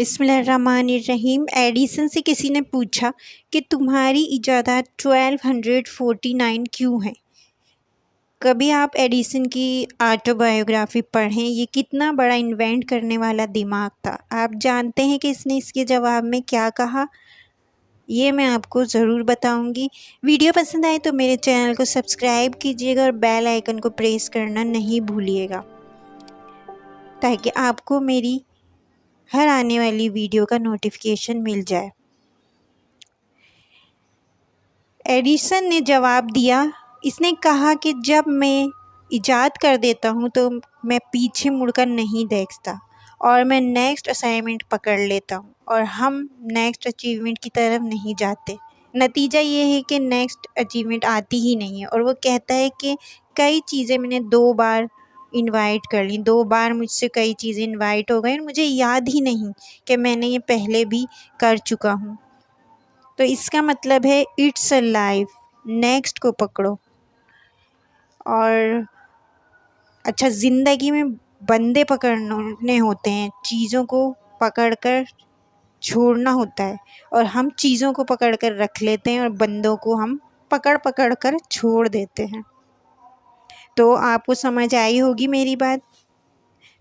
बिस्मिल्लाहिर्रहमानिर्रहीम। एडिसन से किसी ने पूछा कि तुम्हारी इजादात 1249 क्यों है। कभी आप एडिसन की ऑटोबायोग्राफी पढ़ें। ये कितना बड़ा इन्वेंट करने वाला दिमाग था। आप जानते हैं कि इसने इसके जवाब में क्या कहा, ये मैं आपको ज़रूर बताऊंगी। वीडियो पसंद आए तो मेरे चैनल को सब्सक्राइब कीजिएगा और बेल आइकन को प्रेस करना नहीं भूलिएगा, ताकि आपको मेरी हर आने वाली वीडियो का नोटिफिकेशन मिल जाए। एडिसन ने जवाब दिया। इसने कहा कि जब मैं इजाद कर देता हूँ तो मैं पीछे मुड़कर नहीं देखता और मैं नेक्स्ट असाइनमेंट पकड़ लेता हूँ और हम नेक्स्ट अचीवमेंट की तरफ नहीं जाते। नतीजा ये है कि नेक्स्ट अचीवमेंट आती ही नहीं है। और वो कहता है कि कई चीज़ें मैंने 2 बार इनवाइट कर ली, 2 बार मुझसे कई चीज़ें इनवाइट हो गई और मुझे याद ही नहीं कि मैंने ये पहले भी कर चुका हूँ। तो इसका मतलब है इट्स अ लाइफ, नेक्स्ट को पकड़ो। और अच्छा, ज़िंदगी में बंदे पकड़ने होते हैं, चीज़ों को पकड़कर छोड़ना होता है और हम चीज़ों को पकड़कर रख लेते हैं और बंदों को हम पकड़ पकड़ कर छोड़ देते हैं। तो आपको समझ आई होगी मेरी बात।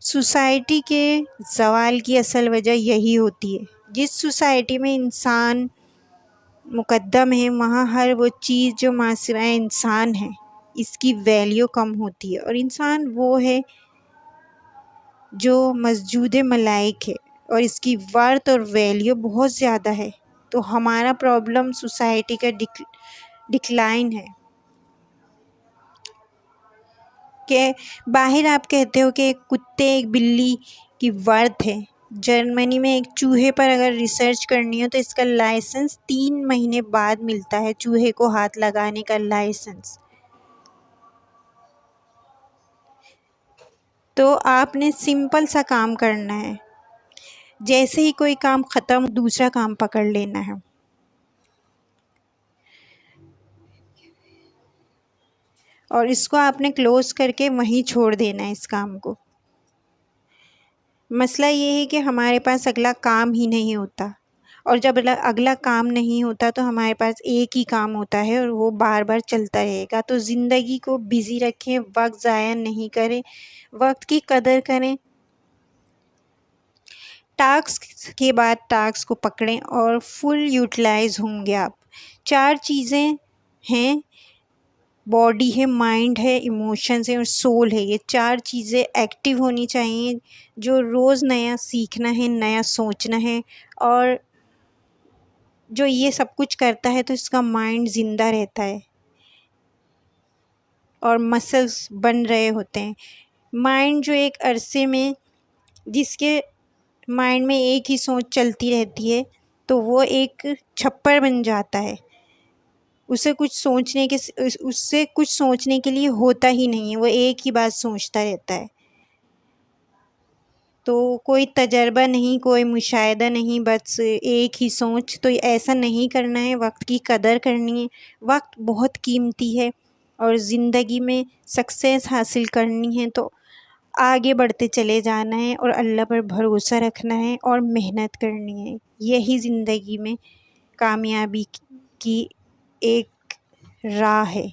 सोसाइटी के ज़वाल की असल वजह यही होती है। जिस सोसाइटी में इंसान मुकद्दम है, वहाँ हर वो चीज़ जो मासिवाए इंसान है, इसकी वैल्यू कम होती है। और इंसान वो है जो मस्जूद मलाइक है और इसकी वर्थ और वैल्यू बहुत ज़्यादा है। तो हमारा प्रॉब्लम सोसाइटी का डिक्लाइन है कि बाहर आप कहते हो कि एक कुत्ते एक बिल्ली की वर्थ है। जर्मनी में एक चूहे पर अगर रिसर्च करनी हो तो इसका लाइसेंस 3 महीने बाद मिलता है, चूहे को हाथ लगाने का लाइसेंस। तो आपने सिंपल सा काम करना है, जैसे ही कोई काम ख़त्म दूसरा काम पकड़ लेना है। और इसको आपने क्लोज़ करके वहीं छोड़ देना है इस काम को। मसला ये है कि हमारे पास अगला काम ही नहीं होता, और जब अगला काम नहीं होता तो हमारे पास एक ही काम होता है और वो बार बार चलता रहेगा। तो ज़िंदगी को बिज़ी रखें, वक्त ज़ाया नहीं करें, वक्त की कदर करें। टास्क के बाद टास्क को पकड़ें और फुल यूटिलाइज़ होंगे आप। 4 चीज़ें हैं, बॉडी है, माइंड है, इमोशंस है और सोल है। ये 4 चीज़ें एक्टिव होनी चाहिए। जो रोज़ नया सीखना है, नया सोचना है, और जो ये सब कुछ करता है तो इसका माइंड ज़िंदा रहता है और मसल्स बन रहे होते हैं। माइंड जो एक अरसे में, जिसके माइंड में एक ही सोच चलती रहती है, तो वो एक छप्पर बन जाता है। उससे कुछ सोचने के लिए होता ही नहीं है, वो एक ही बात सोचता रहता है। तो कोई तजर्बा नहीं, कोई मुशाहिदा नहीं, बस एक ही सोच। तो ऐसा नहीं करना है, वक्त की कदर करनी है। वक्त बहुत कीमती है और ज़िंदगी में सक्सेस हासिल करनी है तो आगे बढ़ते चले जाना है और अल्लाह पर भरोसा रखना है और मेहनत करनी है। यही ज़िंदगी में कामयाबी की एक राह है।